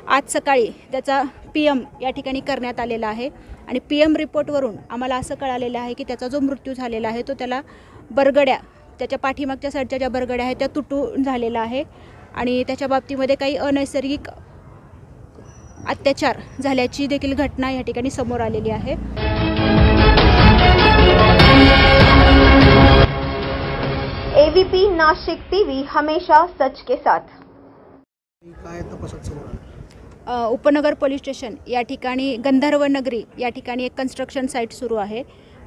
आज सकाळी त्याचा PM या ठिकाणी करण्यात आलेला आहे आणि PM रिपोर्टवरून आम्हाला असं कळालेलं आहे की त्याचा जो मृत्यू झालेला आहे तो त्याला बरगड्या त्याच्या पाठीमागच्या साईडच्या ज्या बरगड्या आहेत त्या तुटून झालेला आहे आणि त्याच्या बाबतीमध्ये काही अनैसर्गिक अत्याचार झाल्याची देखील घटना या ठिकाणी समोर आलेली आहे। AVP नाशिक टीवी हमेशा सच के साथ। उपनगर पोलीस स्टेशन या ठिकाणी गंधर्व नगरी या ठिकाणी एक कन्स्ट्रक्शन साईट सुरू आहे।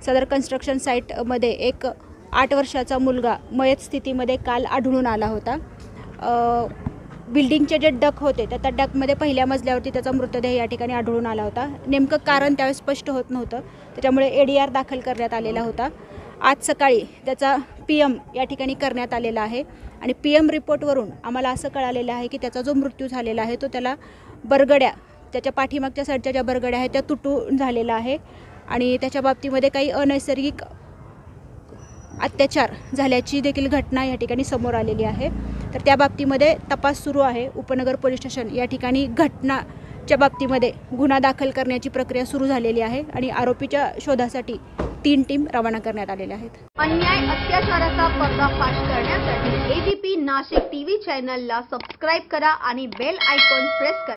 सदर कन्स्ट्रक्शन साईटमध्ये एक 8 वर्षाचा मुलगा मयत स्थितीमध्ये काल आढळून आला होता। बिल्डिंगचे जे डक होते त्या डकमध्ये पहिल्या मजल्यावरती त्याचा मृतदेह या ठिकाणी आढळून आला होता। नेमकं कारण त्यावेळेस स्पष्ट होत नव्हतं, त्याच्यामुळे ADR दाखल करण्यात आलेला होता। आज सकाळी त्याचा PM या ठिकाणी करण्यात आलेला आहे आणि PM रिपोर्टवरून आम्हाला असं कळालेलं आहे की त्याचा जो मृत्यू झालेला आहे तो त्याला बरगड्या त्याच्या पाठीमागच्या साईडच्या ज्या बरगड्या आहेत त्या तुटून झालेला आहे आणि त्याच्या बाबतीमध्ये काही अनैसर्गिक अत्याचार झाल्याची देखील घटना या ठिकाणी समोर आलेली आहे। तर त्या बाबतीमध्ये तपास सुरू आहे। उपनगर पोलीस स्टेशन या ठिकाणी घटनाच्या बाबतीमध्ये गुन्हा दाखल करण्याची प्रक्रिया सुरू झालेली आहे आणि आरोपीच्या शोधासाठी 3 टीम रवाना करण्यात आलेल्या आहेत। अन्याय अत्याचाराचा पर्दाफाश करण्यासाठी AVP नाशिक टीव्ही चॅनलला सबस्क्राइब करा आणि बेल आयकॉन प्रेस करा।